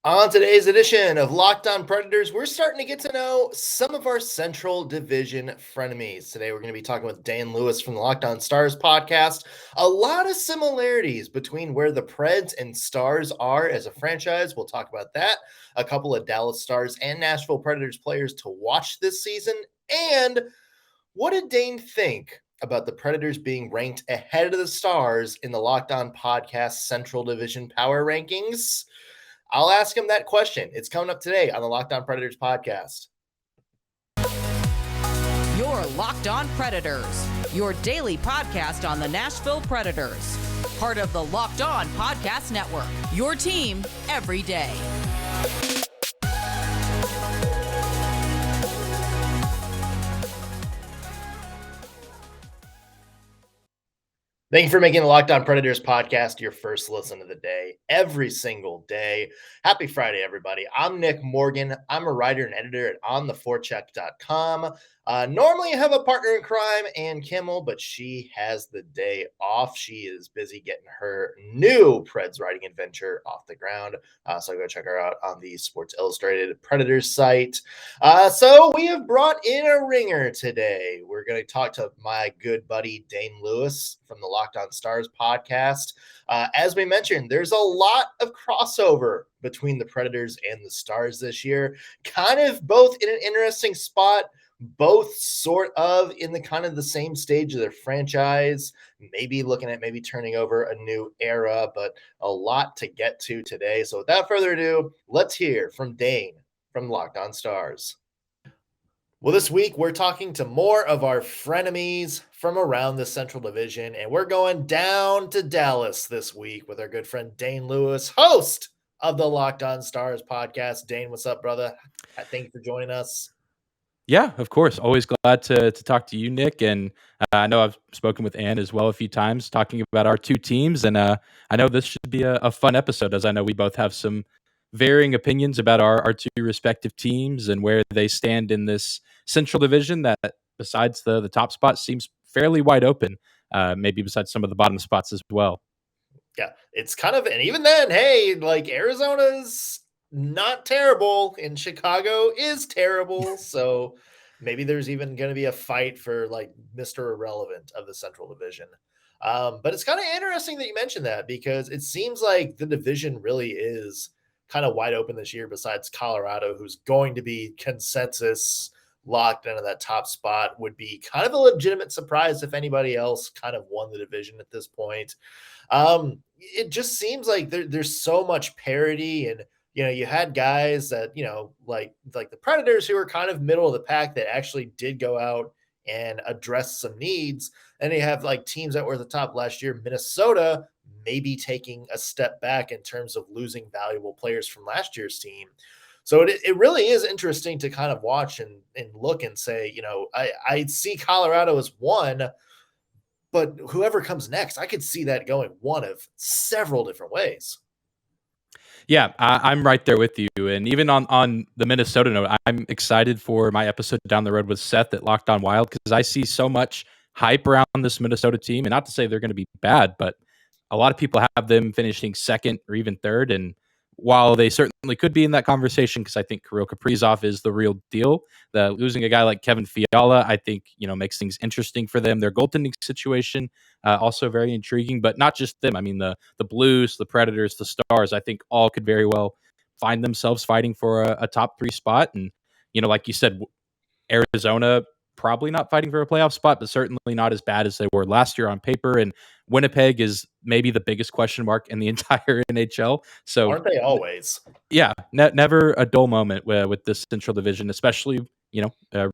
On today's edition of Locked On Predators, we're starting to get to know some of our Central Division frenemies. Today, we're going to be talking with Dane Lewis from the Locked On Stars podcast. A lot of similarities between where the Preds and Stars are as a franchise. We'll talk about that. A couple of Dallas Stars and Nashville Predators players to watch this season. And what did Dane think about the Predators being ranked ahead of the Stars in the Locked On podcast Central Division Power Rankings? I'll ask him that question. It's coming up today on the Locked On Predators podcast. Your Locked On Predators, your daily podcast on the Nashville Predators. Part of the Locked On Podcast Network, your team every day. Thank you for making the Locked On Predators podcast your first listen of the day, every single day. Happy Friday, everybody. I'm Nick Morgan. I'm a writer and editor at ontheforecheck.com. Normally I have a partner in crime, Ann Kimmel, but she has the day off. She is busy getting her new Preds writing adventure off the ground. So go check her out on the Sports Illustrated Predators site. So we have brought in a ringer today. We're going to talk to my good buddy Dane Lewis from the Locked On Stars podcast. As we mentioned, there's a lot of crossover between the Predators and the Stars this year, kind of both in an interesting spot, both sort of in the kind of the same stage of their franchise, maybe looking at maybe turning over a new era, but a lot to get to today. So without further ado, let's hear from Dane from Locked On Stars. Well, this week we're talking to more of our frenemies from around the Central Division, and we're going down to Dallas this week with our good friend Dane Lewis, host of the Locked On Stars podcast. Dane, what's up, brother? Thank you for joining us. Yeah, of course. Always glad to talk to you, Nick. And I know I've spoken with Ann as well a few times talking about our two teams. And I know this should be a fun episode, as I know we both have some varying opinions about our two respective teams and where they stand in this Central Division that, besides the top spot, seems fairly wide open, maybe besides some of the bottom spots as well. Yeah, it's kind of, and even then, hey, like Arizona's not terrible and Chicago is terrible. So maybe there's even going to be a fight for like Mr. Irrelevant of the Central Division. But it's kind of interesting that you mentioned that, because it seems like the division really is kind of wide open this year, besides Colorado, who's going to be consensus locked into that top spot. Would be kind of a legitimate surprise if anybody else kind of won the division at this point. It just seems like there's so much parity, and you had guys that like the Predators, who are kind of middle of the pack, that actually did go out and address some needs, and you have like teams that were at the top last year. Minnesota maybe taking a step back in terms of losing valuable players from last year's team. So it really is interesting to kind of watch and look and say, I see Colorado as one, but whoever comes next, I could see that going one of several different ways. Yeah, I'm right there with you. And even on the Minnesota note, I'm excited for my episode down the road with Seth at Locked On Wild, because I see so much hype around this Minnesota team. And not to say they're going to be bad, but a lot of people have them finishing second or even third. And while they certainly could be in that conversation, because I think Kirill Kaprizov is the real deal, losing a guy like Kevin Fiala, I think, makes things interesting for them. Their goaltending situation, also very intriguing, but not just them. I mean, the Blues, the Predators, the Stars, I think all could very well find themselves fighting for a top three spot. And, like you said, Arizona probably not fighting for a playoff spot, but certainly not as bad as they were last year on paper. And Winnipeg is maybe the biggest question mark in the entire NHL. So aren't they always? Yeah, never a dull moment with this Central Division, especially,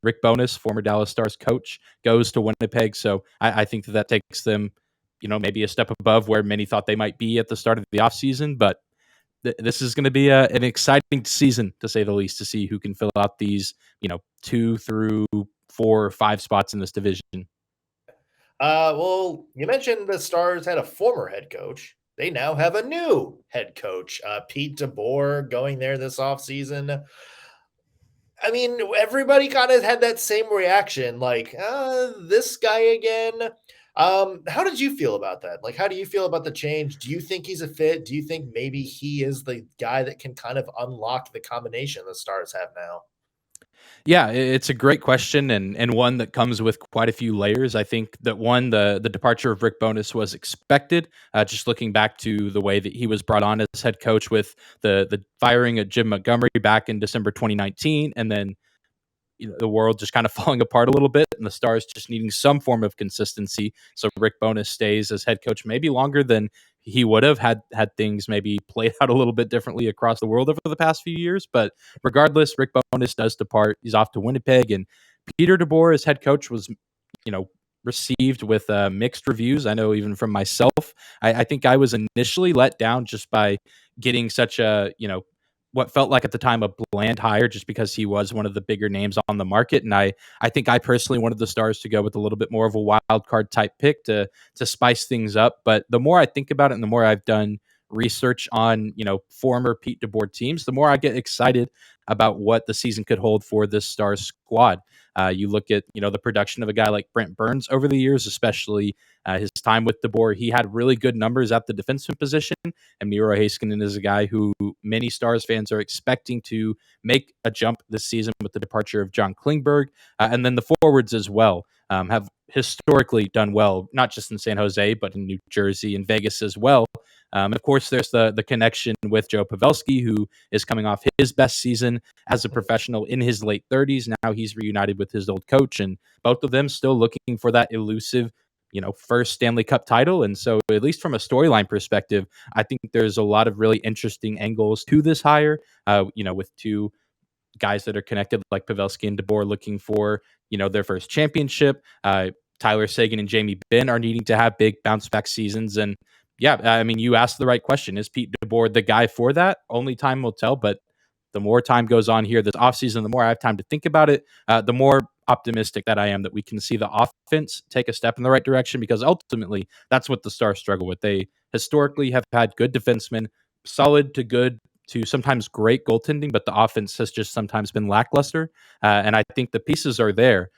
Rick Bowness, former Dallas Stars coach, goes to Winnipeg. So I think that takes them, maybe a step above where many thought they might be at the start of the offseason. But this is going to be an exciting season, to say the least, to see who can fill out these, 2 through 4 or 5 spots in this division. Well, you mentioned the Stars had a former head coach. They now have a new head coach, Pete DeBoer, going there this offseason. I mean, everybody kind of had that same reaction, like, this guy again. How did you feel about that? Like, how do you feel about the change? Do you think he's a fit? Do you think maybe he is the guy that can kind of unlock the combination the Stars have now? Yeah, it's a great question and one that comes with quite a few layers. I think that one, the departure of Rick Bowness was expected. Just looking back to the way that he was brought on as head coach with the firing of Jim Montgomery back in December 2019, and then the world just kind of falling apart a little bit and the Stars just needing some form of consistency. So Rick Bowness stays as head coach maybe longer than he would have had things maybe played out a little bit differently across the world over the past few years. But regardless, Rick Bowness does depart. He's off to Winnipeg, and Peter DeBoer as head coach was, you know, received with mixed reviews. I know even from myself, I think I was initially let down just by getting such a, what felt like at the time a bland hire just because he was one of the bigger names on the market. And I think I personally wanted the Stars to go with a little bit more of a wild card type pick to spice things up. But the more I think about it and the more I've done research on, former Pete DeBoer teams, the more I get excited about what the season could hold for this Stars squad. You look at, the production of a guy like Brent Burns over the years, especially his time with DeBoer. He had really good numbers at the defenseman position, and Miro Heiskanen is a guy who many Stars fans are expecting to make a jump this season with the departure of John Klingberg. And then the forwards as well have historically done well, not just in San Jose, but in New Jersey and Vegas as well. Of course, there's the connection with Joe Pavelski, who is coming off his best season as a professional in his late 30s. Now he's reunited with his old coach, and both of them still looking for that elusive, first Stanley Cup title. And so, at least from a storyline perspective, I think there's a lot of really interesting angles to this hire, with two guys that are connected like Pavelski and DeBoer looking for, their first championship. Tyler Seguin and Jamie Benn are needing to have big bounce back seasons. And yeah, I mean, you asked the right question. Is Pete DeBoer the guy for that? Only time will tell. But the more time goes on here this offseason, the more I have time to think about it, the more optimistic that I am that we can see the offense take a step in the right direction, because ultimately that's what the Stars struggle with. They historically have had good defensemen, solid to good to sometimes great goaltending, but the offense has just sometimes been lackluster. And I think the pieces are there.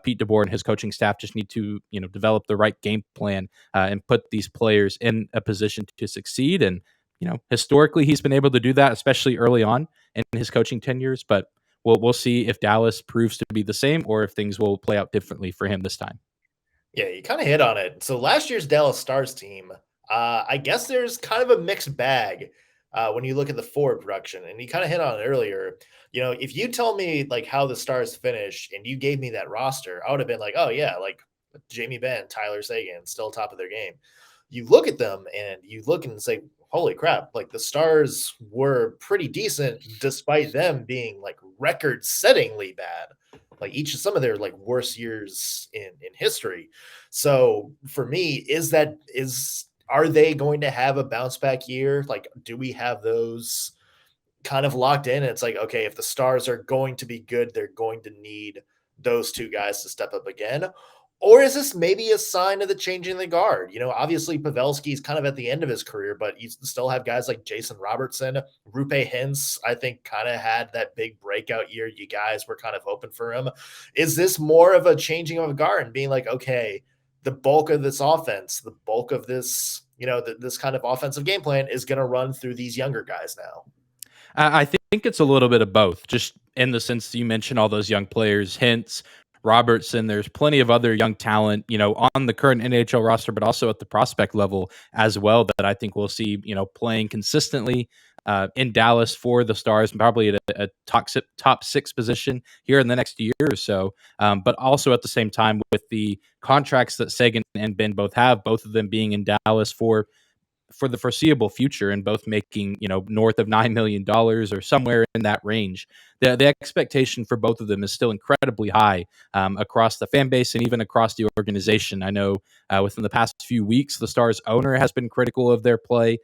Pete DeBoer and his coaching staff just need to, develop the right game plan and put these players in a position to succeed. And, historically he's been able to do that, especially early on in his coaching tenures. But we'll see if Dallas proves to be the same or if things will play out differently for him this time. Yeah, you kind of hit on it. So last year's Dallas Stars team, I guess there's kind of a mixed bag when you look at the forward production, and you kind of hit on it earlier. If you tell me like how the Stars finish and you gave me that roster, I would have been like, oh yeah, like Jamie Benn, Tyler Seguin, still top of their game. You look at them and you look and say, holy crap, like the Stars were pretty decent despite them being like record-settingly bad, like each of some of their like worst years in history. So for me, are they going to have a bounce back year? Like, do we have those kind of locked in? And it's like, okay, if the Stars are going to be good, they're going to need those two guys to step up again. Or is this maybe a sign of the changing of the guard? Obviously Pavelski's kind of at the end of his career, but you still have guys like Jason Robertson, Rupe Hintz, I think kind of had that big breakout year. You guys were kind of hoping for him. Is this more of a changing of a guard and being like, okay, the bulk of this offense, the bulk of this, this kind of offensive game plan is going to run through these younger guys now? I think it's a little bit of both, just in the sense you mentioned all those young players, Hintz, Robertson. There's plenty of other young talent, on the current NHL roster, but also at the prospect level as well, that I think we'll see, playing consistently in Dallas for the Stars, and probably at a top six position here in the next year or so. But also at the same time, with the contracts that Seguin and Ben both have, both of them being in Dallas for the foreseeable future and both making, north of $9 million or somewhere in that range. The expectation for both of them is still incredibly high across the fan base and even across the organization. I know within the past few weeks, the Stars owner has been critical of their play,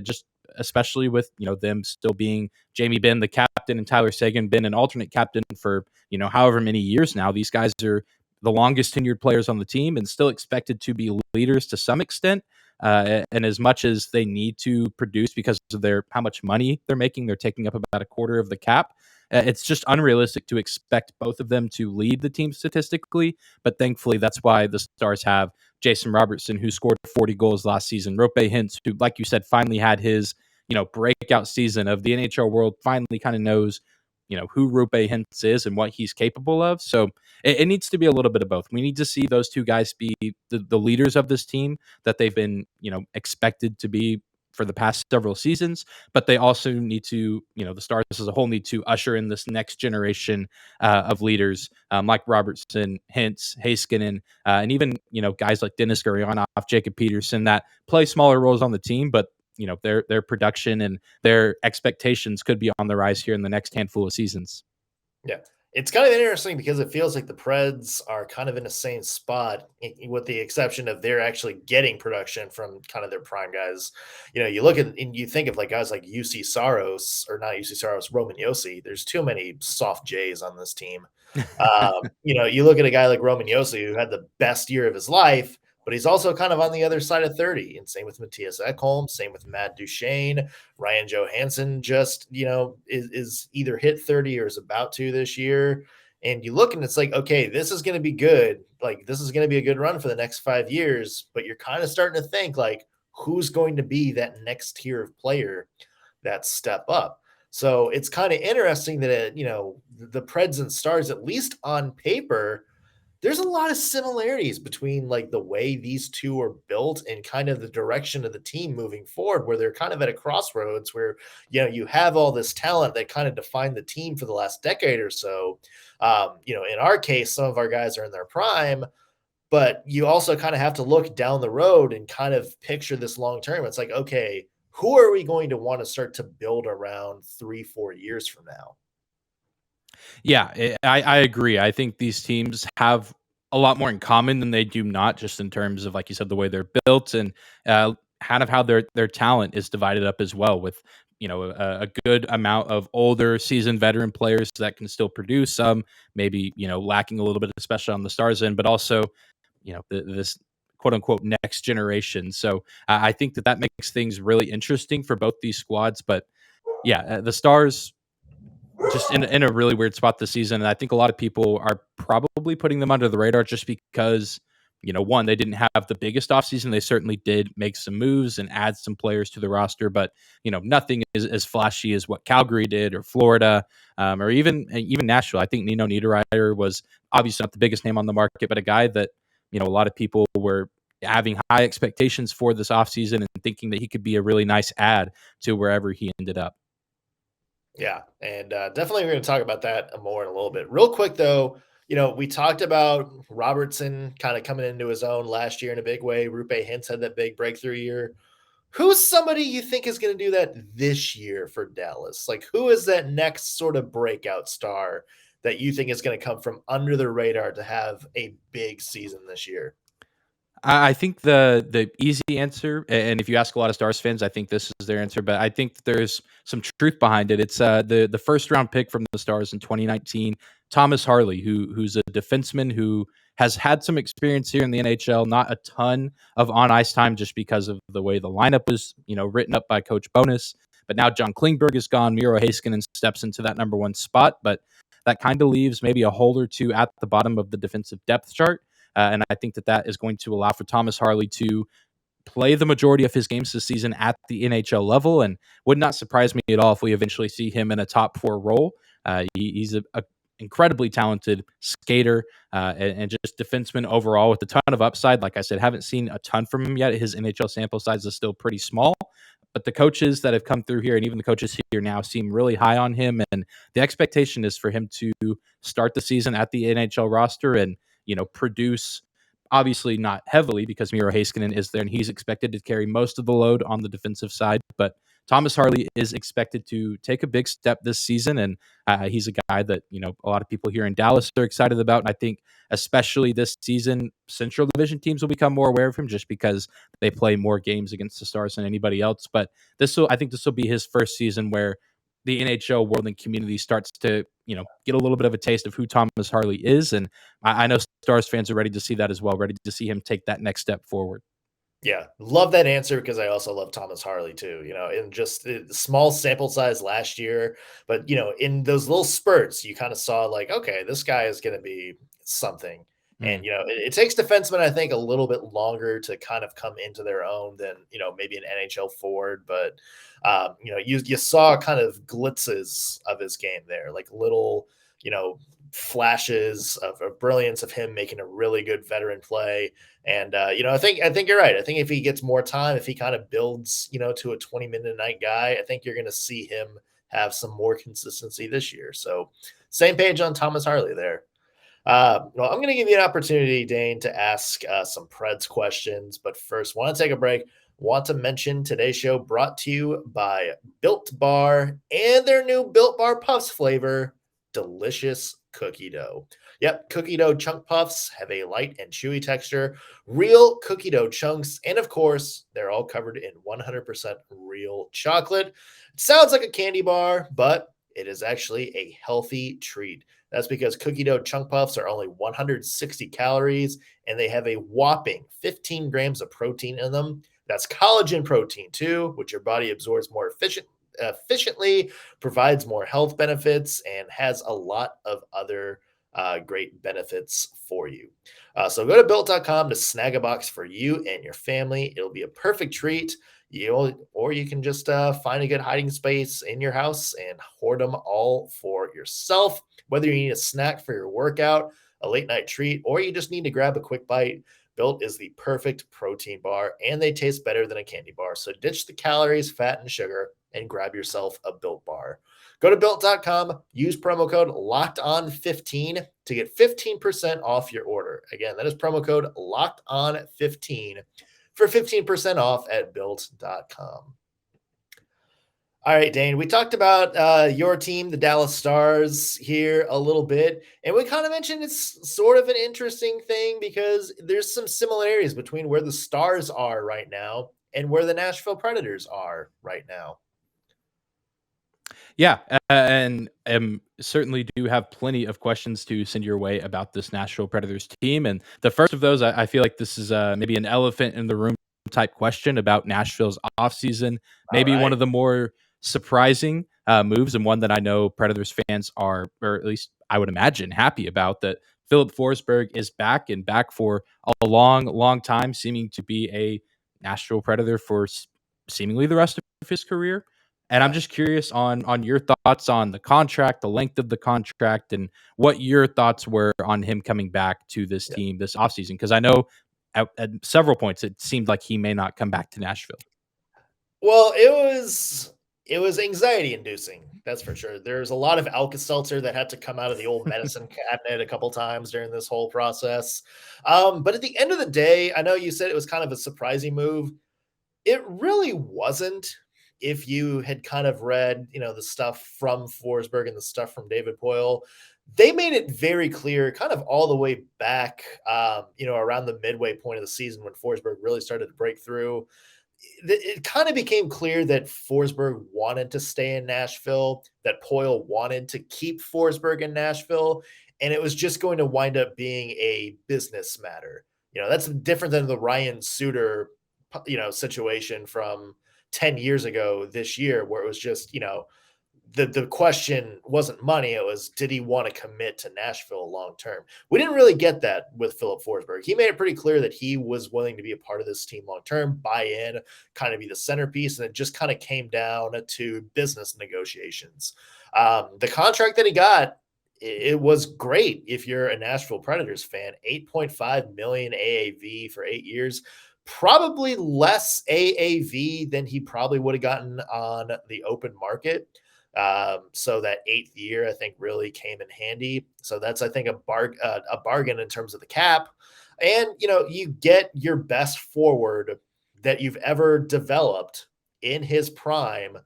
just especially with, them still being Jamie Benn, the captain, and Tyler Seguin, been an alternate captain for, however many years now. These guys are the longest tenured players on the team and still expected to be leaders to some extent. And as much as they need to produce because of how much money they're making, they're taking up about a quarter of the cap. It's just unrealistic to expect both of them to lead the team statistically, but thankfully that's why the Stars have Jason Robertson, who scored 40 goals last season, Rope Hintz, who, like you said, finally had his breakout season of the NHL world, finally kind of knows who Rupe Hintz is and what he's capable of. So it needs to be a little bit of both. We need to see those two guys be the leaders of this team that they've been expected to be for the past several seasons, but they also need to, the Stars as a whole need to usher in this next generation of leaders, like Robertson, Hintz, Heiskanen, and even guys like Dennis Gurianov, Jacob Peterson, that play smaller roles on the team, but their production and their expectations could be on the rise here in the next handful of seasons. Yeah. It's kind of interesting because it feels like the Preds are kind of in the same spot, with the exception of they're actually getting production from kind of their prime guys. You look at and you think of like guys like UC Saros, or not UC Saros, Roman Yossi. There's too many soft J's on this team. You look at a guy like Roman Yossi, who had the best year of his life, but he's also kind of on the other side of 30. And same with Matthias Ekholm, same with Matt Duchene. Ryan Johansson just, is either hit 30 or is about to this year. And you look and it's like, okay, this is going to be good. Like, this is going to be a good run for the next 5 years. But you're kind of starting to think, like, who's going to be that next tier of player that step up? So it's kind of interesting that, the Preds and Stars, at least on paper, there's a lot of similarities between like the way these two are built and kind of the direction of the team moving forward, where they're kind of at a crossroads where, you have all this talent that kind of defined the team for the last decade or so. In our case, some of our guys are in their prime, but you also kind of have to look down the road and kind of picture this long term. It's like, okay, who are we going to want to start to build around 3-4 years from now? Yeah, I agree. I think these teams have a lot more in common than they do not, just in terms of, like you said, the way they're built and kind of how their talent is divided up as well, with a good amount of older, seasoned veteran players that can still produce. Some maybe lacking a little bit, especially on the Stars end, but also this quote unquote next generation. So I think that makes things really interesting for both these squads. But yeah, the Stars just in a really weird spot this season. And I think a lot of people are probably putting them under the radar just because, one, they didn't have the biggest offseason. They certainly did make some moves and add some players to the roster, but, nothing is as flashy as what Calgary did or Florida, or even Nashville. I think Nino Niederreiter was obviously not the biggest name on the market, but a guy that, a lot of people were having high expectations for this offseason and thinking that he could be a really nice add to wherever he ended up. Yeah, and definitely we're going to talk about that more in a little bit. Real quick, though, we talked about Robertson kind of coming into his own last year in a big way. Rupe Hintz had that big breakthrough year. Who's somebody you think is going to do that this year for Dallas? Like, who is that next sort of breakout star that you think is going to come from under the radar to have a big season this year? I think the easy answer, and if you ask a lot of Stars fans, I think this is their answer, but I think that there's some truth behind it. It's the first round pick from the Stars in 2019, Thomas Harley, who's a defenseman who has had some experience here in the NHL, not a ton of on ice time just because of the way the lineup was, written up by Coach Bonus. But now John Klingberg is gone, Miro Heiskanen steps into that number one spot, but that kind of leaves maybe a hole or two at the bottom of the defensive depth chart. And I think that is going to allow for Thomas Harley to play the majority of his games this season at the NHL level, and would not surprise me at all if we eventually see him in a top four role. He's a incredibly talented skater and just defenseman overall with a ton of upside. Like I said, haven't seen a ton from him yet. His NHL sample size is still pretty small, but the coaches that have come through here and even the coaches here now seem really high on him. And the expectation is for him to start the season at the NHL roster and produce, obviously not heavily because Miro Heiskanen is there and he's expected to carry most of the load on the defensive side. But Thomas Harley is expected to take a big step this season. And he's a guy that, a lot of people here in Dallas are excited about. And I think especially this season, Central Division teams will become more aware of him just because they play more games against the Stars than anybody else. But I think this will be his first season where the NHL world and community starts to, get a little bit of a taste of who Thomas Harley is. And I know Stars fans are ready to see that as well, ready to see him take that next step forward. Yeah, love that answer because I also love Thomas Harley too, in just small sample size last year. But, in those little spurts, you kind of saw like, okay, this guy is going to be something. And, Mm. it takes defensemen, I think, a little bit longer to kind of come into their own than, maybe an NHL forward. But, you saw kind of glitzes of his game there, like little, flashes of brilliance of him making a really good veteran play. And I think you're right. I think if he gets more time, if he kind of builds, to a 20-minute a night guy, I think you're going to see him have some more consistency this year. So same page on Thomas Harley there. Well, I'm going to give you an opportunity, Dane, to ask some Preds questions. But first, want to take a break. Want to mention today's show brought to you by Built Bar and their new Built Bar Puffs flavor, delicious cookie dough. Yep, cookie dough chunk puffs have a light and chewy texture, real cookie dough chunks, and of course, they're all covered in 100% real chocolate. It sounds like a candy bar, but it is actually a healthy treat. That's because cookie dough chunk puffs are only 160 calories and they have a whopping 15 grams of protein in them. That's collagen protein too, which your body absorbs more efficiently, provides more health benefits, and has a lot of other great benefits for you. So go to built.com to snag a box for you and your family. It'll be a perfect treat. Or you can just find a good hiding space in your house and hoard them all for yourself. Whether you need a snack for your workout, a late night treat, or you just need to grab a quick bite, Built is the perfect protein bar, and they taste better than a candy bar. So ditch the calories, fat, and sugar, and grab yourself a Built bar. Go to built.com, use promo code LOCKEDON15 to get 15% off your order. Again, that is promo code LOCKEDON15 for 15% off at built.com. All right, Dane, we talked about your team, the Dallas Stars, here a little bit, and we kind of mentioned it's sort of an interesting thing because there's some similarities between where the Stars are right now and where the Nashville Predators are right now. Yeah, and certainly do have plenty of questions to send your way about this Nashville Predators team. And the first of those, I feel like this is maybe an elephant in the room type question about Nashville's offseason. All Maybe one right. of the more surprising moves, and one that I know Predators fans are, or at least I would imagine, happy about, that Philip Forsberg is back and back for a long, long time, seeming to be a Nashville Predator for seemingly the rest of his career. And I'm Yeah. just curious on your thoughts on the contract, the length of the contract, and what your thoughts were on him coming back to this Yeah. team this offseason. Because I know at several points it seemed like he may not come back to Nashville. Well, it was anxiety inducing. That's for sure. There's a lot of Alka-Seltzer that had to come out of the old medicine cabinet a couple times during this whole process. But at the end of the day, I know you said it was kind of a surprising move. It really wasn't. If you had kind of read, the stuff from Forsberg and the stuff from David Poyle, they made it very clear, kind of all the way back, around the midway point of the season when Forsberg really started to break through. It kind of became clear that Forsberg wanted to stay in Nashville, that Poyle wanted to keep Forsberg in Nashville, and it was just going to wind up being a business matter. That's different than the Ryan Suter, situation from 10 years ago this year, where it was just, the question wasn't money. It was, did he want to commit to Nashville long term? We didn't really get that with Philip Forsberg. He made it pretty clear that he was willing to be a part of this team long term, buy in, kind of be the centerpiece. And it just kind of came down to business negotiations. The contract that he got, it was great if you're a Nashville Predators fan. 8.5 million AAV for 8 years. Probably less AAV than he probably would have gotten on the open market. So that 8th year, I think, really came in handy. So that's, I think, a bargain in terms of the cap. And, you get your best forward that you've ever developed in his prime.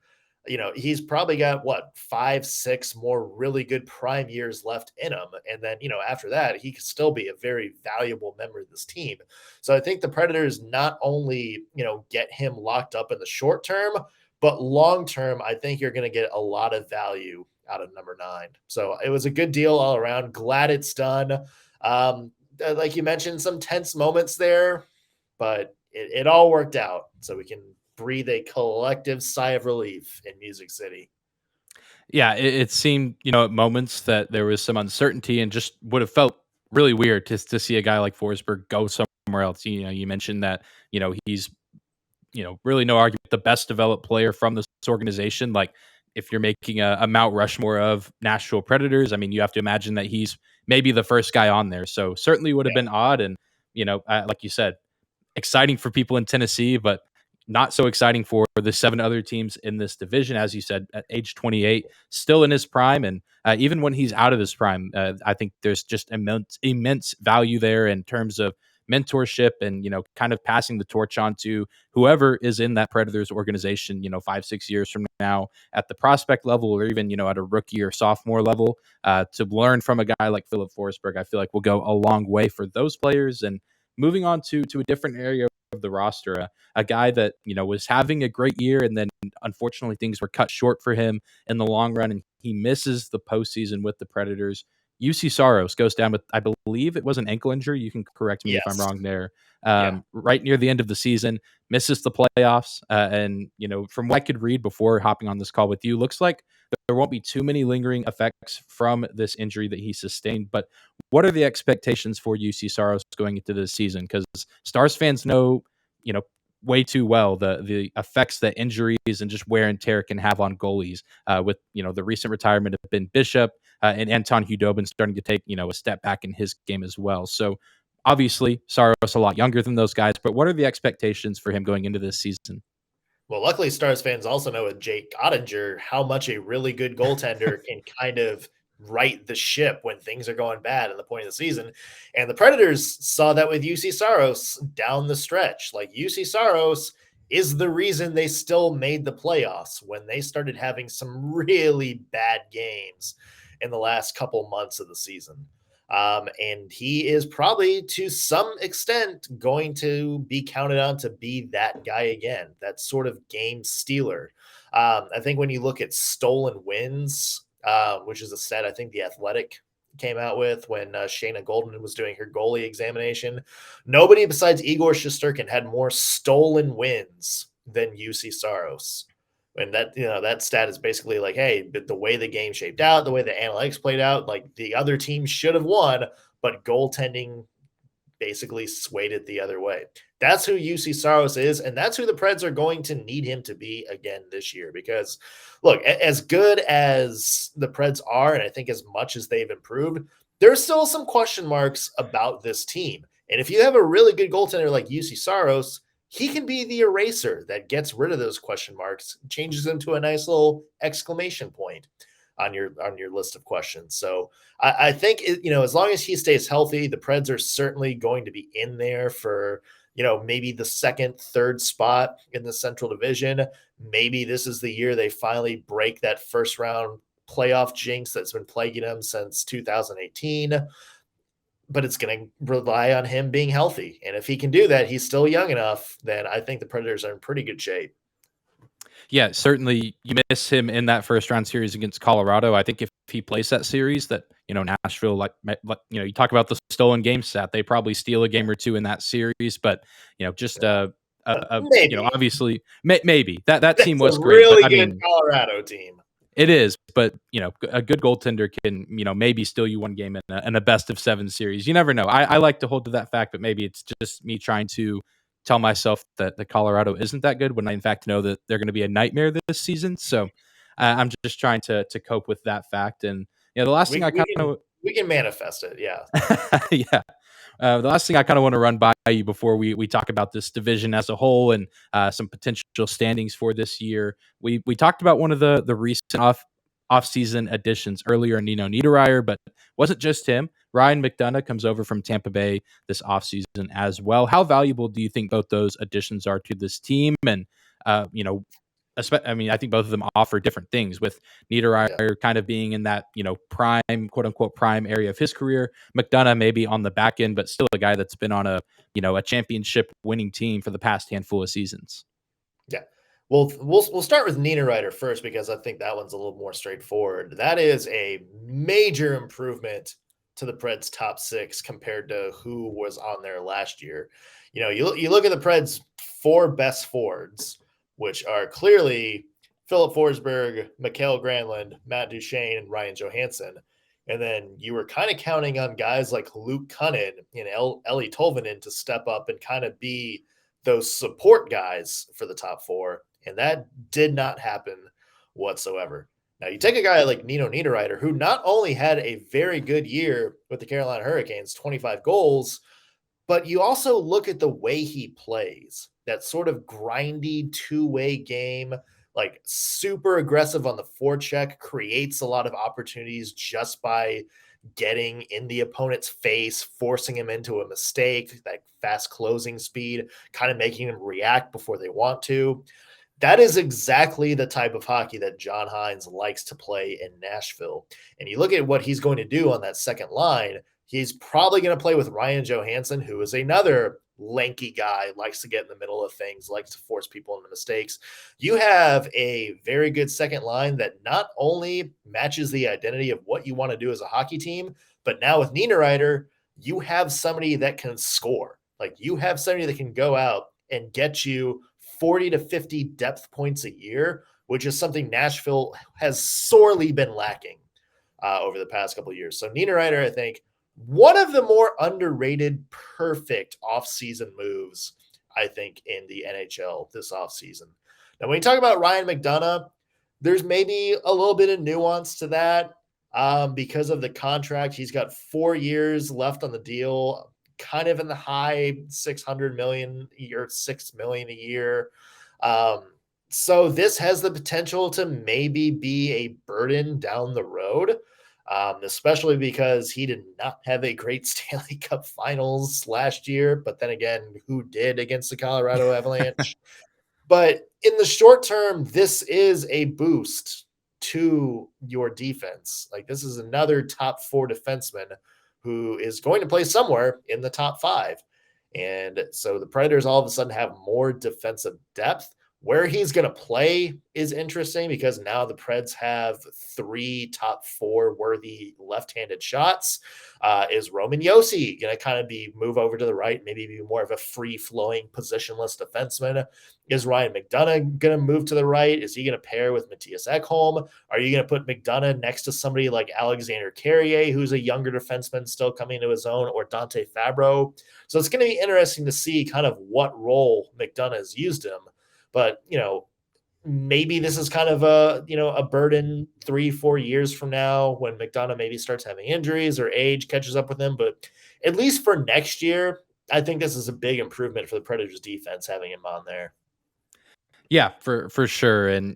He's probably got 5, 6 more really good prime years left in him. And then, after that, he could still be a very valuable member of this team. So I think the Predators not only, get him locked up in the short term, but long term, I think you're going to get a lot of value out of number 9. So it was a good deal all around. Glad it's done. Like you mentioned, some tense moments there, but it all worked out, so we can breathe a collective sigh of relief in Music City. Yeah, it seemed, at moments that there was some uncertainty and just would have felt really weird to see a guy like Forsberg go somewhere else. You mentioned that, he's, really no argument, the best developed player from this organization. Like, if you're making a Mount Rushmore of Nashville Predators, I mean, you have to imagine that he's maybe the first guy on there. So certainly would have been odd. And, like you said, exciting for people in Tennessee, but not so exciting for the 7 other teams in this division. As you said, at age 28, still in his prime. And even when he's out of his prime, I think there's just immense value there in terms of mentorship and, kind of passing the torch on to whoever is in that Predators organization, 5-6 years from now at the prospect level, or even, at a rookie or sophomore level, to learn from a guy like Philip Forsberg. I feel like will go a long way for those players. And moving on to a different area of the roster, a guy that was having a great year, and then unfortunately things were cut short for him in the long run, and he misses the postseason with the Predators. UC Saros goes down with, I believe it was an ankle injury. You can correct me if I'm Yes. wrong there. Yeah. Right near the end of the season, misses the playoffs, and from what I could read before hopping on this call with you, looks like there won't be too many lingering effects from this injury that he sustained. But what are the expectations for UC Saros going into this season? Because Stars fans know, way too well the effects that injuries and just wear and tear can have on goalies. With the recent retirement of Ben Bishop, and Anton Hudobin starting to take a step back in his game as well. So obviously Saros a lot younger than those guys, but what are the expectations for him going into this season? Well, luckily, Stars fans also know with Jake Ottinger how much a really good goaltender can kind of right the ship when things are going bad in the point of the season. And the Predators saw that with UC Saros down the stretch. Like, UC Saros is the reason they still made the playoffs when they started having some really bad games in the last couple months of the season. And he is probably to some extent going to be counted on to be that guy again, that sort of game stealer. I think when you look at stolen wins, which is a stat I think The Athletic came out with when Shayna Goldman was doing her goalie examination, nobody besides Igor Shesterkin had more stolen wins than UC Saros. And that stat is basically like, hey, but the way the game shaped out, the way the analytics played out, like the other team should have won, but goaltending basically swayed it the other way. That's who UC Saros is, and that's who the Preds are going to need him to be again this year. Because, look, as good as the Preds are, and I think as much as they've improved, there's still some question marks about this team. And if you have a really good goaltender like UC Saros, he can be the eraser that gets rid of those question marks, changes them to a nice little exclamation point on your list of questions. So I think as long as he stays healthy, the Preds are certainly going to be in there for maybe the second, third spot in the Central Division. Maybe this is the year they finally break that first round playoff jinx that's been plaguing them since 2018. But it's going to rely on him being healthy. And if he can do that, he's still young enough, then I think the Predators are in pretty good shape. Yeah, certainly you miss him in that first round series against Colorado. I think if he plays that series, that Nashville, you talk about the stolen game stat, they probably steal a game or two in that series. But just Maybe. Obviously maybe that team was a great. really But I good mean, Colorado team. it is, but a good goaltender can maybe steal you one game in a best of 7 series. You never know. I like to hold to that fact, but maybe it's just me trying to tell myself that the Colorado isn't that good when I in fact know that they're going to be a nightmare this season. So I'm just trying to cope with that fact. And the last thing I kind of we can manifest it, yeah. yeah. The last thing I kind of want to run by you before we talk about this division as a whole and some potential standings for this year. We talked about one of the recent off-season additions earlier, Nino Niederreiter, but wasn't just him. Ryan McDonough comes over from Tampa Bay this offseason as well. How valuable do you think both those additions are to this team? And I think both of them offer different things, with Niederreiter kind of being in that, prime, quote unquote, prime area of his career. McDonough maybe on the back end, but still a guy that's been on a championship winning team for the past handful of seasons. Yeah. Well, we'll start with Niederreiter first, because I think that one's a little more straightforward. That is a major improvement to the Preds top 6 compared to who was on there last year. You look at the Preds 4 best forwards, which are clearly Philip Forsberg, Mikael Granlund, Matt Duchene, and Ryan Johansson. And then you were kind of counting on guys like Luke Cunnin and Ellie Tolvanen to step up and kind of be those support guys for the top 4. And that did not happen whatsoever. Now, you take a guy like Nino Niederreiter, who not only had a very good year with the Carolina Hurricanes, 25 goals, but you also look at the way he plays, that sort of grindy two-way game, like super aggressive on the forecheck, creates a lot of opportunities just by getting in the opponent's face, forcing him into a mistake, that fast closing speed, kind of making him react before they want to. That is exactly the type of hockey that John Hynes likes to play in Nashville. And you look at what he's going to do on that second line, he's probably going to play with Ryan Johansson, who is another lanky guy, likes to get in the middle of things, likes to force people into mistakes. You have a very good second line that not only matches the identity of what you want to do as a hockey team, but now with Niederreiter, you have somebody that can score. Like, you have somebody that can go out and get you 40 to 50 depth points a year, which is something Nashville has sorely been lacking over the past couple of years. So Niederreiter, I think, one of the more underrated, perfect offseason moves, I think, in the NHL this offseason. Now, when you talk about Ryan McDonagh, there's maybe a little bit of nuance to that because of the contract. He's got 4 years left on the deal, kind of in the high 600 million or 6 million a year. So this has the potential to maybe be a burden down the road, especially because he did not have a great Stanley Cup Finals last year. But then again, who did against the Colorado Avalanche? But in the short term, this is a boost to your defense. Like, this is another top 4 defenseman who is going to play somewhere in the top 5. And so the Predators all of a sudden have more defensive depth. Where he's going to play is interesting because now the Preds have 3 top 4 worthy left-handed shots. Is Roman Josi going to kind of move over to the right, maybe be more of a free-flowing positionless defenseman? Is Ryan McDonagh going to move to the right? Is he going to pair with Matthias Ekholm? Are you going to put McDonagh next to somebody like Alexander Carrier, who's a younger defenseman still coming into his own, or Dante Fabro? So it's going to be interesting to see kind of what role McDonagh has used him. But, maybe this is kind of a burden 3-4 years from now when McDonagh maybe starts having injuries or age catches up with him. But at least for next year, I think this is a big improvement for the Predators defense, having him on there. Yeah, for sure. And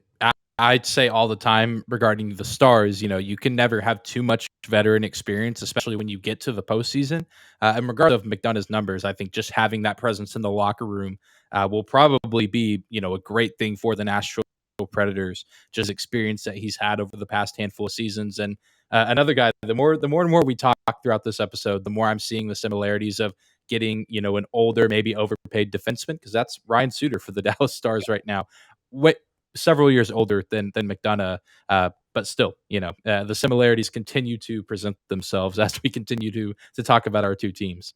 I'd say all the time regarding the Stars, you can never have too much veteran experience, especially when you get to the postseason. And regardless of McDonagh's numbers, I think just having that presence in the locker room will probably be, a great thing for the Nashville Predators, just experience that he's had over the past handful of seasons. And another guy, the more and more we talk throughout this episode, the more I'm seeing the similarities of getting, an older, maybe overpaid defenseman, because that's Ryan Suter for the Dallas Stars right now. Several years older than McDonagh, but still, the similarities continue to present themselves as we continue to talk about our two teams.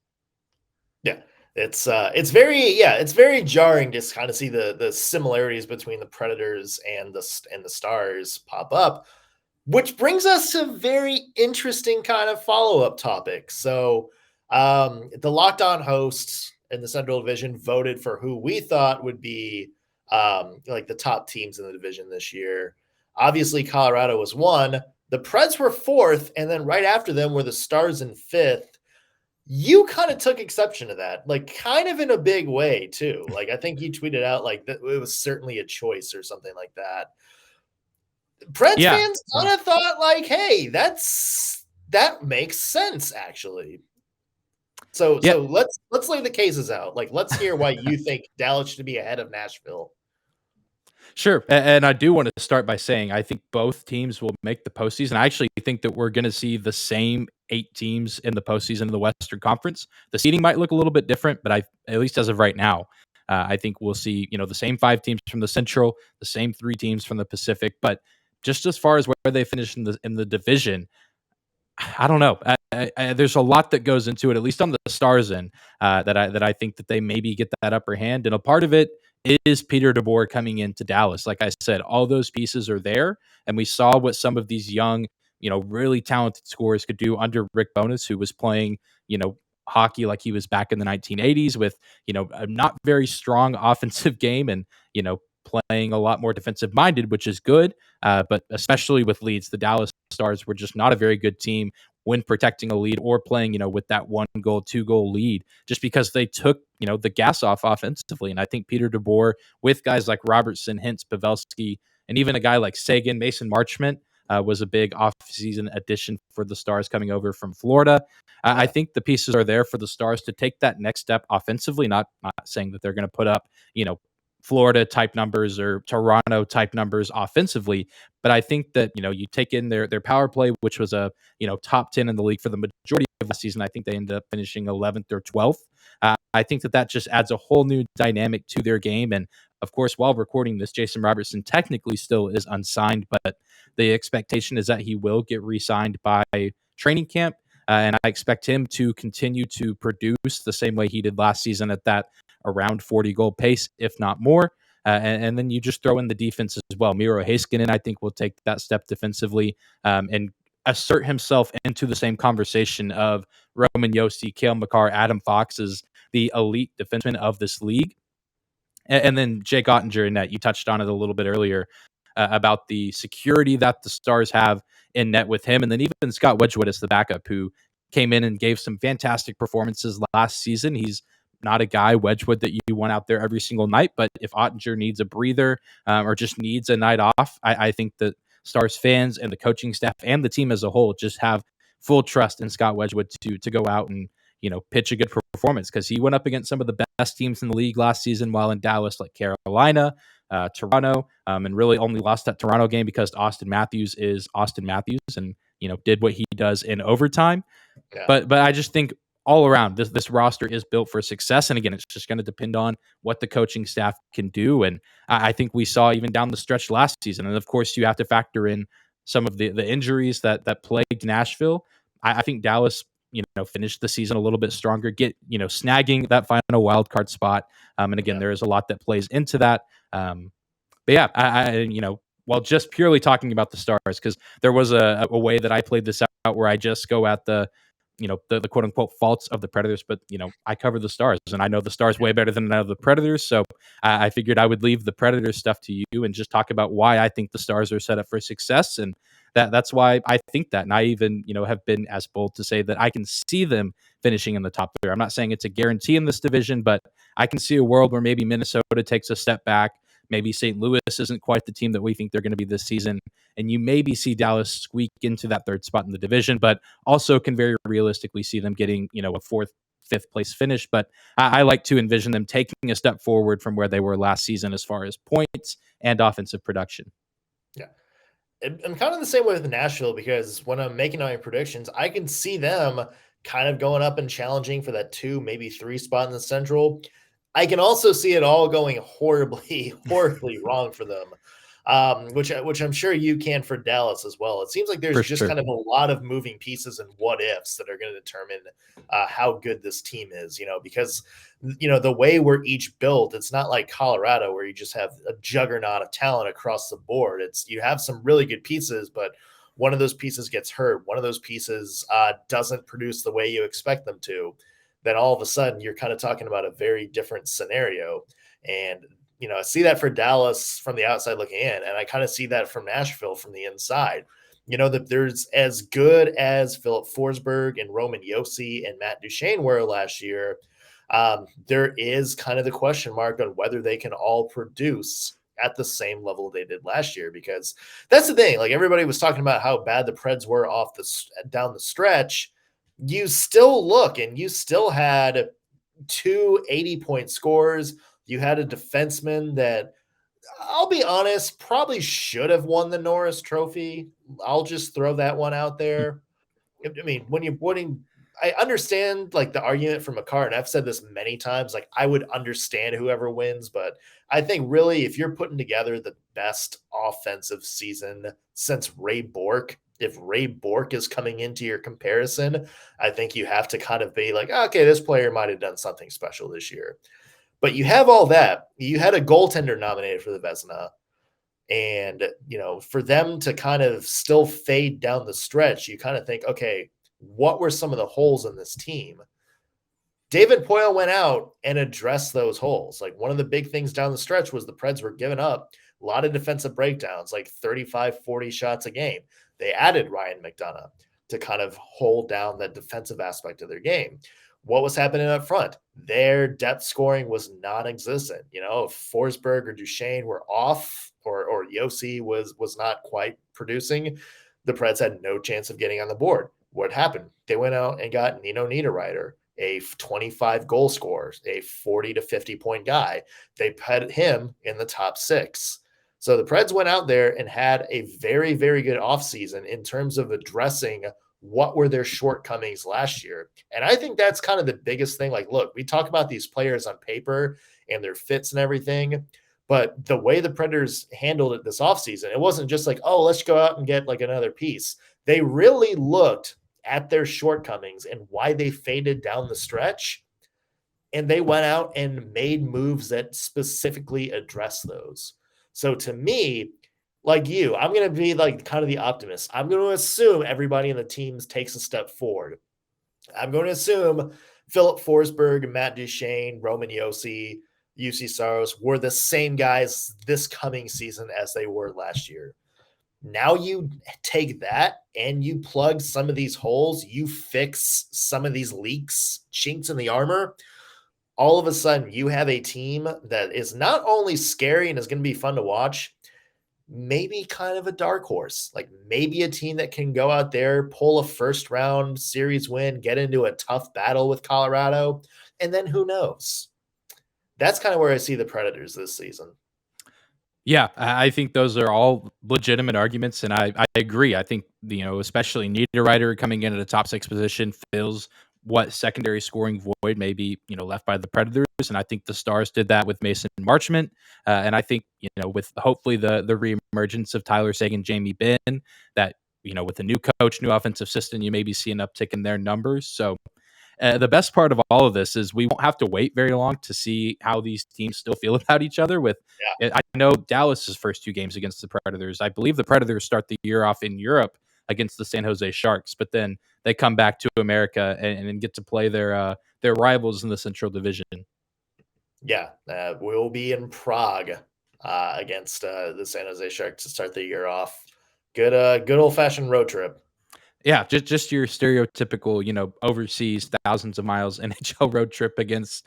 Yeah, it's very jarring to kind of see the similarities between the Predators and the Stars pop up, which brings us to a very interesting kind of follow-up topic. So the Locked On hosts in the Central Division voted for who we thought would be like the top teams in the division this year. Obviously, Colorado was 1. The Preds were 4th, and then right after them were the Stars in 5th. You kind of took exception to that, like kind of in a big way too. Like, I think you tweeted out like that it was certainly a choice or something like that. Preds fans kind of thought like, hey, that makes sense actually. So let's lay the cases out. Like, let's hear why you think Dallas should be ahead of Nashville. Sure. And I do want to start by saying I think both teams will make the postseason. I actually think that we're going to see the same 8 teams in the postseason in the Western Conference. The seeding might look a little bit different, but at least as of right now, I think we'll see, the same 5 teams from the Central, the same 3 teams from the Pacific. But just as far as where they finish in the division, I don't know. There's a lot that goes into it, at least on the Stars end, that I think that they maybe get that upper hand, and a part of it is Peter DeBoer coming into Dallas. Like I said, all those pieces are there, and we saw what some of these young, really talented scorers could do under Rick Bowness, who was playing, hockey like he was back in the 1980s with, a not very strong offensive game and, playing a lot more defensive minded, which is good. But especially with leads, the Dallas Stars were just not a very good team when protecting a lead or playing, with that 1 goal, 2 goal lead, just because they took, the gas off offensively. And I think Peter DeBoer, with guys like Robertson, Hintz, Pavelski, and even a guy like Sagan, Mason Marchment, was a big offseason addition for the Stars coming over from Florida. I think the pieces are there for the Stars to take that next step offensively. Not saying that they're going to put up, Florida type numbers or Toronto type numbers offensively. But I think that, you take in their power play, which was a, top 10 in the league for the majority of the season. I think they ended up finishing 11th or 12th. I think that just adds a whole new dynamic to their game. And of course, while recording this, Jason Robertson technically still is unsigned, but the expectation is that he will get re-signed by training camp. And I expect him to continue to produce the same way he did last season at that around 40 goal pace, if not more. And then you just throw in the defense as well. Miro Heiskanen, I think, will take that step defensively and assert himself into the same conversation of Roman Josi, Cale Makar, Adam Fox as the elite defenseman of this league. And then Jake Ottinger in net, you touched on it a little bit earlier about the security that the Stars have in net with him. And then even Scott Wedgwood as the backup, who came in and gave some fantastic performances last season. He's not a guy, Wedgwood, that you want out there every single night. But if Ottinger needs a breather or just needs a night off, I think that Stars fans and the coaching staff and the team as a whole just have full trust in Scott Wedgwood to go out and pitch a good performance, because he went up against some of the best teams in the league last season while in Dallas, like Carolina, Toronto, and really only lost that Toronto game because Austin Matthews is Austin Matthews and did what he does in overtime. Yeah. But I just think all around this roster is built for success, and again, it's just going to depend on what the coaching staff can do. And I think we saw even down the stretch last season, and of course you have to factor in some of the injuries that plagued Nashville. I think Dallas finished the season a little bit stronger, snagging that final wild card spot. And again, there is a lot that plays into that. But yeah, I while just purely talking about the Stars, because there was a way that I played this out where I just go at the quote unquote faults of the Predators, but I cover the Stars and I know the Stars way better than I know the Predators. So I figured I would leave the Predators stuff to you and just talk about why I think the Stars are set up for success. And that's why I think that. And I even, have been as bold to say that I can see them finishing in the top three. I'm not saying it's a guarantee in this division, but I can see a world where maybe Minnesota takes a step back. Maybe St. Louis isn't quite the team that we think they're going to be this season. And you maybe see Dallas squeak into that third spot in the division, but also can very realistically see them getting, a fourth, fifth place finish. But I like to envision them taking a step forward from where they were last season as far as points and offensive production. Yeah. I'm kind of the same way with Nashville, because when I'm making my predictions, I can see them kind of going up and challenging for that 2, maybe 3 spot in the Central. I can also see it all going horribly wrong for them, which I'm sure you can for Dallas as well. It seems like there's kind of a lot of moving pieces and what ifs that are going to determine how good this team is, because, the way we're each built, it's not like Colorado where you just have a juggernaut of talent across the board. You have some really good pieces, but one of those pieces gets hurt. One of those pieces doesn't produce the way you expect them to. Then all of a sudden you're kind of talking about a very different scenario. And, I see that for Dallas from the outside looking in, and I kind of see that from Nashville from the inside. That there's as good as Philip Forsberg and Roman Josi and Matt Duchene were last year. There is kind of the question mark on whether they can all produce at the same level they did last year, because that's the thing. Like, everybody was talking about how bad the Preds were down the stretch. You still look and you still had 2 80-point scores. You had a defenseman that, I'll be honest, probably should have won the Norris Trophy. I'll just throw that one out there. I mean, I understand like the argument for Makar, and I've said this many times, like I would understand whoever wins, but I think really if you're putting together the best offensive season since Ray Bourque, if Ray Bork is coming into your comparison, I think you have to kind of be like, okay, this player might have done something special this year. But you have all that. You had a goaltender nominated for the Vezina. And, for them to kind of still fade down the stretch, you kind of think, okay, what were some of the holes in this team? David Poile went out and addressed those holes. Like, one of the big things down the stretch was the Preds were giving up a lot of defensive breakdowns, like 35, 40 shots a game. They added Ryan McDonough to kind of hold down that defensive aspect of their game. What was happening up front? Their depth scoring was non-existent. If Forsberg or Duchesne were off, or Yossi was not quite producing, the Preds had no chance of getting on the board. What happened? They went out and got Nino Niederreiter, a 25 goal scorer, a 40 to 50 point guy. They put him in the top 6. So the Preds went out there and had a very, very good offseason in terms of addressing what were their shortcomings last year. And I think that's kind of the biggest thing. Like, look, we talk about these players on paper and their fits and everything, but the way the Predators handled it this offseason, it wasn't just like, oh, let's go out and get like another piece. They really looked at their shortcomings and why they faded down the stretch. And they went out and made moves that specifically address those. So to me, like you, I'm going to be like kind of the optimist. I'm going to assume everybody in the teams takes a step forward. I'm going to assume Philip Forsberg, Matt Duchesne, Roman Yossi, UC Saros were the same guys this coming season as they were last year. Now you take that and you plug some of these holes, you fix some of these leaks, chinks in the armor. All of a sudden, you have a team that is not only scary and is going to be fun to watch, maybe kind of a dark horse, like maybe a team that can go out there, pull a first round series win, get into a tough battle with Colorado, and then who knows? That's kind of where I see the Predators this season. Yeah, I think those are all legitimate arguments, and I agree. I think, especially Niederreiter coming in at a top 6 position fills what secondary scoring void may be, left by the Predators, and I think the Stars did that with Mason Marchment, and I think, with hopefully the reemergence of Tyler Seguin, Jamie Benn, that, with a new coach, new offensive system, you maybe see an uptick in their numbers. So the best part of all of this is we won't have to wait very long to see how these teams still feel about each other. I know Dallas's first 2 games against the Predators. I believe the Predators start the year off in Europe against the San Jose Sharks, but then they come back to America and get to play their rivals in the Central Division. Yeah, we'll be in Prague against the San Jose Sharks to start the year off. Good old fashioned road trip. Yeah, just your stereotypical, overseas thousands of miles NHL road trip against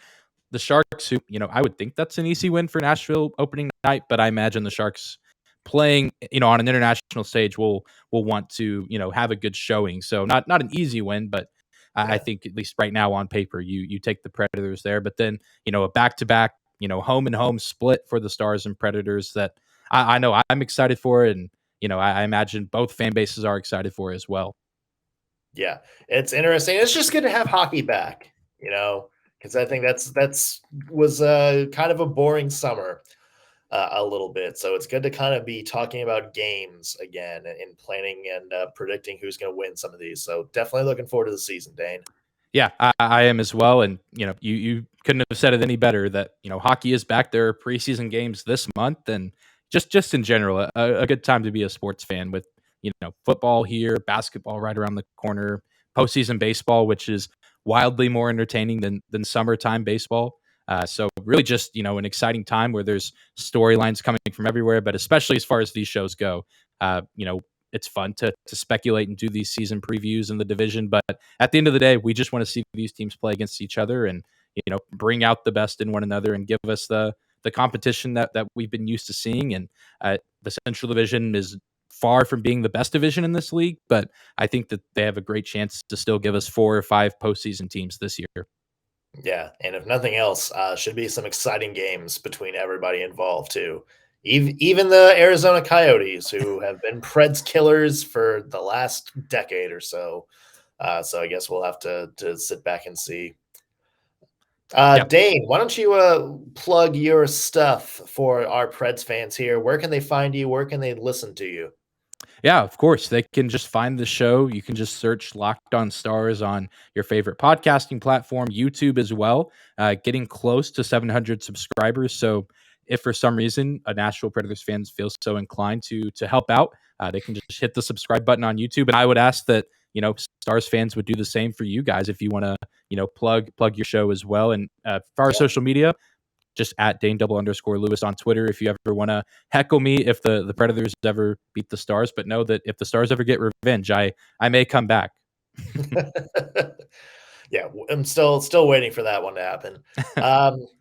the Sharks, who, I would think that's an easy win for Nashville opening night, but I imagine the Sharks playing, on an international stage will want to, have a good showing. So not an easy win, but I think at least right now on paper, you take the Predators there, but then, a back-to-back, home and home split for the Stars and Predators that I know I'm excited for. And, I imagine both fan bases are excited for as well. Yeah, it's interesting. It's just good to have hockey back, because I think that's was kind of a boring summer a little bit. So it's good to kind of be talking about games again and planning and predicting who's going to win some of these. So definitely looking forward to the season, Dane. Yeah, I am as well. And, you couldn't have said it any better that, hockey is back. There are preseason games this month, and just in general, a good time to be a sports fan with, football here, basketball right around the corner, postseason baseball, which is wildly more entertaining than summertime baseball. So really just, an exciting time where there's storylines coming from everywhere, but especially as far as these shows go, it's fun to speculate and do these season previews in the division. But at the end of the day, we just want to see these teams play against each other and, bring out the best in one another and give us the competition that we've been used to seeing. And the Central Division is far from being the best division in this league, but I think that they have a great chance to still give us 4 or 5 postseason teams this year. Yeah, and if nothing else, should be some exciting games between everybody involved too. Even the Arizona Coyotes, who have been Preds killers for the last decade or so. So I guess we'll have to sit back and see. Yep. Dane, why don't you plug your stuff for our Preds fans here? Where can they find you? Where can they listen to you? Yeah, of course. They can just find the show. You can just search Locked On Stars on your favorite podcasting platform, YouTube as well. Getting close to 700 subscribers. So if for some reason a Nashville Predators fans feel so inclined to help out, they can just hit the subscribe button on YouTube. And I would ask that, Stars fans would do the same for you guys if you want to, plug your show as well. And for our social media, just at Dane_Lewis on Twitter if you ever want to heckle me if the Predators ever beat the Stars. But know that if the Stars ever get revenge, I may come back. Yeah, I'm still waiting for that one to happen.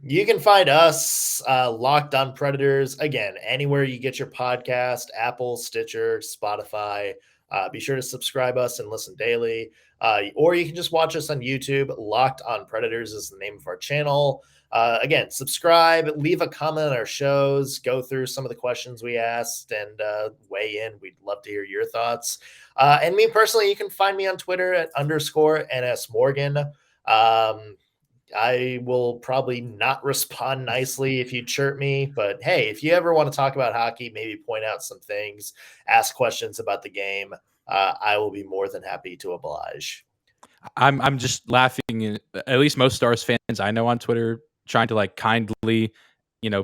You can find us Locked On Predators again anywhere you get your podcast: Apple, Stitcher, Spotify. Be sure to subscribe us and listen daily. Or you can just watch us on YouTube. Locked On Predators is the name of our channel. Again, subscribe, leave a comment on our shows, go through some of the questions we asked, and weigh in. We'd love to hear your thoughts. And me personally, you can find me on Twitter at _NSMorgan. I will probably not respond nicely if you chirp me, but hey, if you ever want to talk about hockey, maybe point out some things, ask questions about the game, I will be more than happy to oblige. I'm just laughing. At least most Stars fans I know on Twitter trying to like kindly,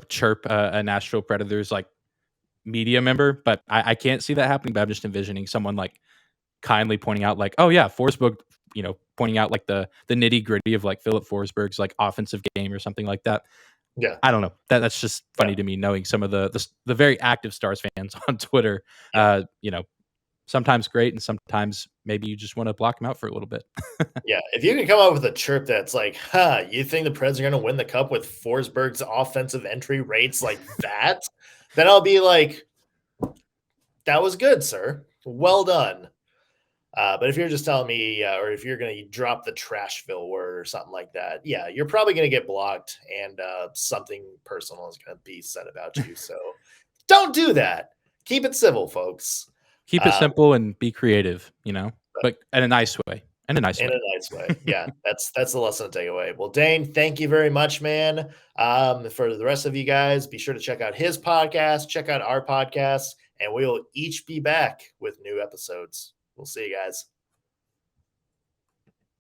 chirp a Nashville Predators like media member, but I can't see that happening. But I'm just envisioning someone like kindly pointing out like, oh yeah, Forsberg, pointing out like the nitty gritty of like Philip Forsberg's like offensive game or something like that. Yeah, I don't know. That's just funny to me, knowing some of the very active Stars fans on Twitter. Sometimes great, and sometimes maybe you just want to block them out for a little bit. Yeah, if you can come up with a chirp that's like, you think the Preds are going to win the cup with Forsberg's offensive entry rates like that? Then I'll be like, that was good, sir. Well done. But if you're just telling me, or if you're going to drop the Trashville word or something like that, yeah, you're probably going to get blocked, and something personal is going to be said about you. So don't do that. Keep it civil, folks. Keep it simple and be creative, but in a nice way. In a nice way. Yeah, that's the lesson to take away. Well, Dane, thank you very much, man. For the rest of you guys, be sure to check out his podcast, check out our podcast, and we will each be back with new episodes. We'll see you guys.